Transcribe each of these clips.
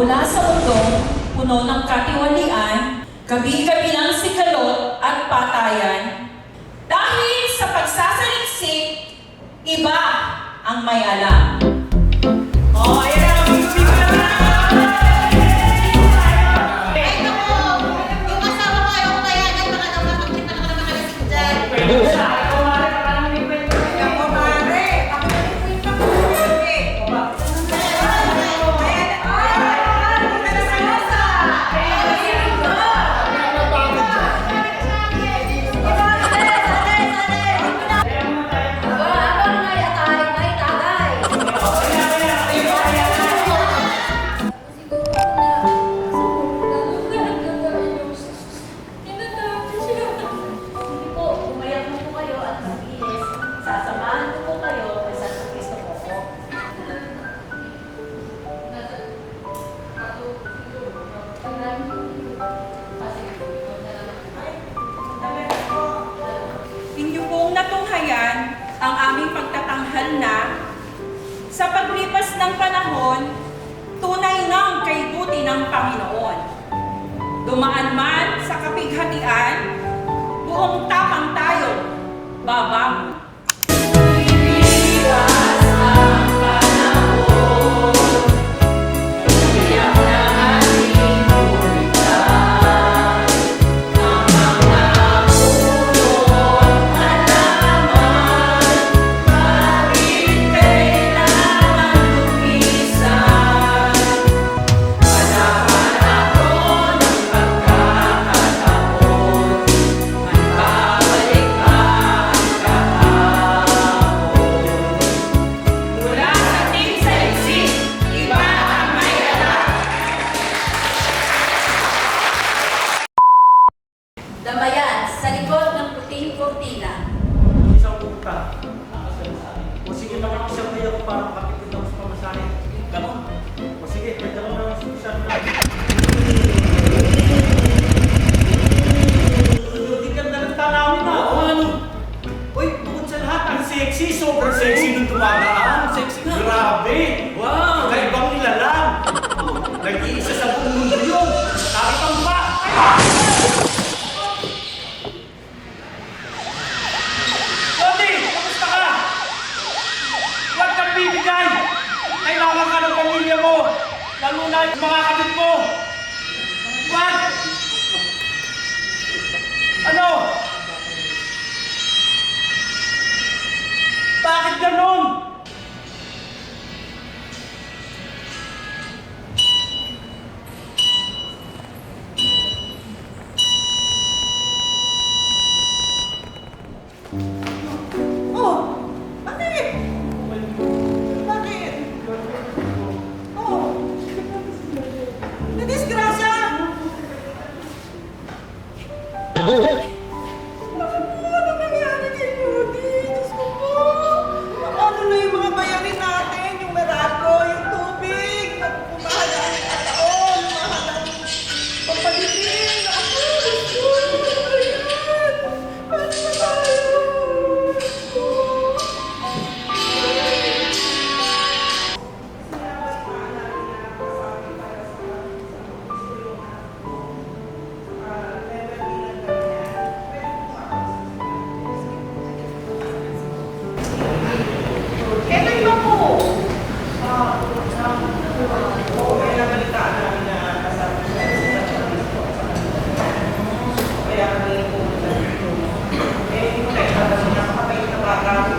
mula sa mundong puno ng katiwalian, kabi-kabilang sigalot at patayan. Dahil sa pagsasaliksik, iba ang may alam. Oh, ayan ang music na! Ito po, yung asawa ko ayaw ko kaya ay baka daw makakita ka na makalasing dyan. Inyo pong natunghayan ang aming pagtatanghal na sa paglipas ng panahon, tunay ng kaibuti ng Panginoon. Dumaan man sa kapighatian, buong tapang tayo, babangon. Damayan, sa likod ng puting kortina. Isang punta. O sige, makakisang tayo ko para makapitid ako sa pamasahe. Ganon. O sige, pwede ko na siya na. Hindi ganda ng tanawin na. O ano? Uy, bukod sa lahat, ang sexy. Sobrang sexy nung tumadaan. Sexy na. Grabe. Wow. Kaibang nilalang. Nag-iisa sa buong mundo yun. Nakitang ba? Bibigay! Kailangan ka ng pamilya mo! Lalo na yung mga kapit mo! What? Ano? Bakit ganon? Ano nangyari kay Rudy? Diyos ko po! Ano na yung mga bayarin natin? Yung Meralco, yung tubig, mahal ang taon, mahal ang pampalipin. Ako, Diyos ko! Ano ba yan? Ano na tayo? Diyos ko! Kailan ba po? Oo, may nabalitaan namin na kasama siya sa Chorizo. Kaya kami pumunta dito. Eh, hindi ko nakita kasi napakabait na bata.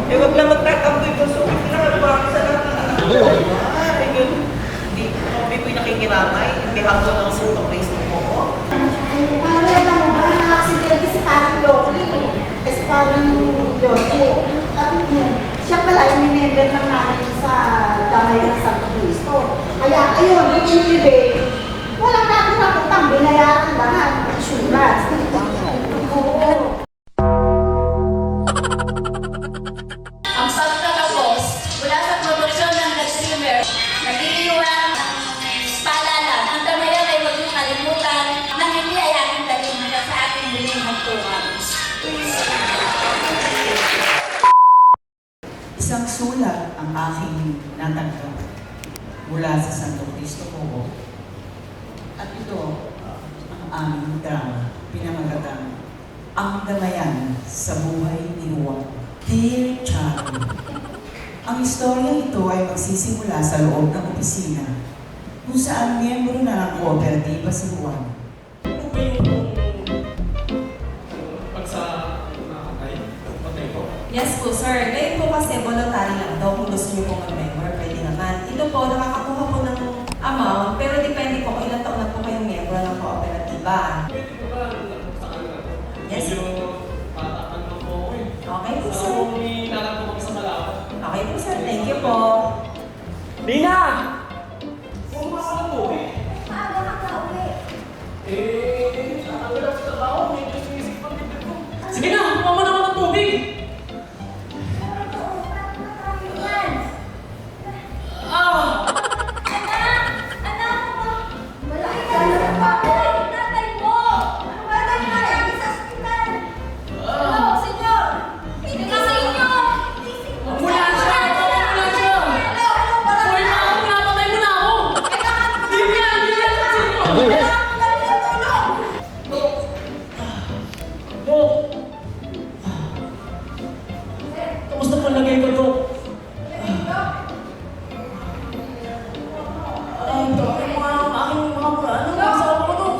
Eh, wag lang magtatamboy ko. So, pinakagawa ko sa lahat ng anak ko. Ay, yun. Hindi ko'y nakikiramay. Hindi hanggang lang sa itong Facebook ko. Ano yan lang mo, parang nakaksidente si parang Loki. Kasi parang Loki. Siya pala yung minember ng namin sa damay ng Santo Cristo. Kaya ayun, yung inibig, walang nakakutang, binayaran lahat. Insurance. Oo. Ang pagtatapos mula sa produksyon ng The Streamer, nag-iiwan ng paalala. Ang damayan ay huwag niyong kalimutan na hindi ay aking dalhin sa ating muling hantungan. Isang sulat ang aking natanggap. mula sa Santo Cristo Cobo. At ito ang aming drama, pinamagatang Ang Damayan sa Buhay ni Juan. Dear Charlie, ang istorya ito ay magsisimula sa loob ng opisina kung saan miyembro na ng kooperatiba si Juan. Ano ba yung pag sa patay ko? Yes po, sir. Ngayon po kasi voluntary lang daw kung gusto niyo pong mag-member, pwede naman. Ito po, nakakakuha po ng amount, pero depende po kung ilang taon na po kayong member ng kooperatiba. Pwede ko ba sa kanila? Yes. Medyo patakan lang po ako eh. Okay po, So, sir. nilalap ko kami sa malapit. Okay po, sir. Thank you po. Lina! Bumaba ka na po eh. Maaga ka na uwi. Nakakawala sa trabaho. Medyo sinisip pang dito ko. Sige na, kuha mo naman ng tubig! Yan. Ah! Anak! Anak mo! Malaki ka na sa bahay! Tatay mo! Ano ba tayo nangyari sa ospital? Ano, senyor? Hindi senyor! Wala siya! Wala siya! Ano ba? Hoy, ako, pinapatay mo na ako! Hindi yan! Hindi yan! Kailangan mo dali ng tulong! Dok! Kamusta palagay ko, Dok? Ang dami mga aking mga ano, nasa ako, Dok.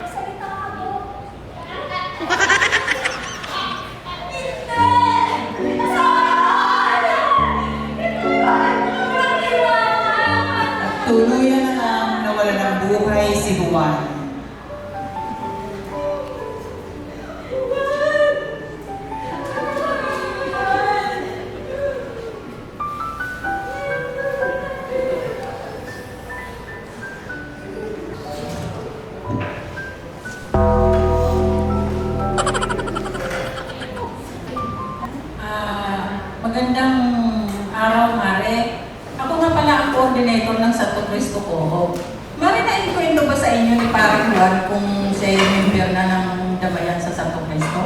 Salita ka mo! At tuluyan na lang nawala ng buhay si Juan. Magandang araw, Mare. Ako nga pala ang coordinator ng Santo Cristo Cobo. Mare, na-inkwento ba sa inyo ni Parang Juan kung siya yung member na ng Damayan sa Santo Cristo?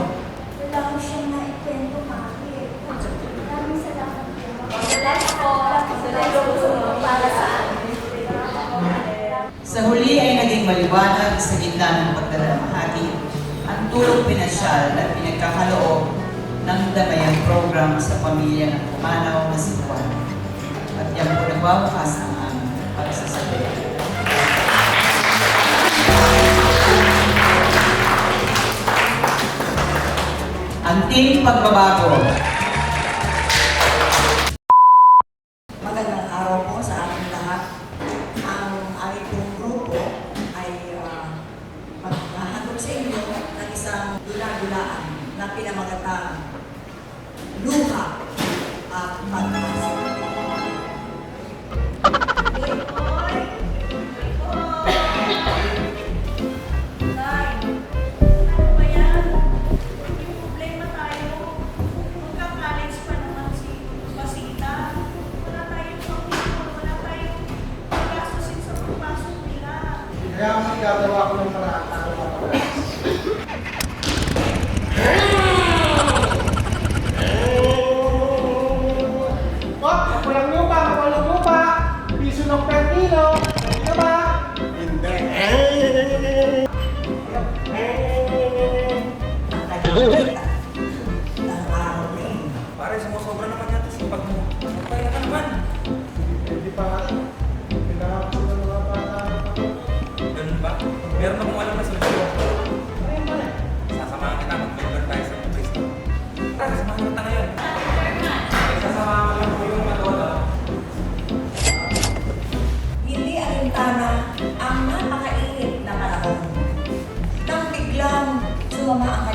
Wala ko siyang naikwento, Maki. Maraming salamat po. Salamat po. Salamat para sa amin. Sa huli ay naging maliwanag sa gitna ng pagdalamahati ang tulong pinasyal at pinagkakaloob ng Damayan program sa pamilya ng pumanaw na si Juan. At yan po nagwawakas ang aming pagsasabi. Ang team pagbabago. Magandang araw po sa ating lahat. Ang aming pong grupo ay maghahandog sa inyo ng isang dula-dulaan na pinamagatang luha at pag-asa. Kaya magagawa ko ng paraan para mapagawa. Walang lupa, walang lupa. Piso ng per kilo. Ano ba? Hindi. Ang kanyang ng araw na yun. Pare, sumusobra naman yata sa pag mo. Kaya ka naman. Hindi pa nga. Kailangan ko ng mga bata. Ganun ba? Meron akong alam na solusyon. Ayun pa rin. Sasamahan kita mag-member tayo sa Cristo. Tara, samahan kita ngayon. Sasamahan ko lang po yung matola. Hindi alintana ang napakainit na panahon. Nang biglang sumama ang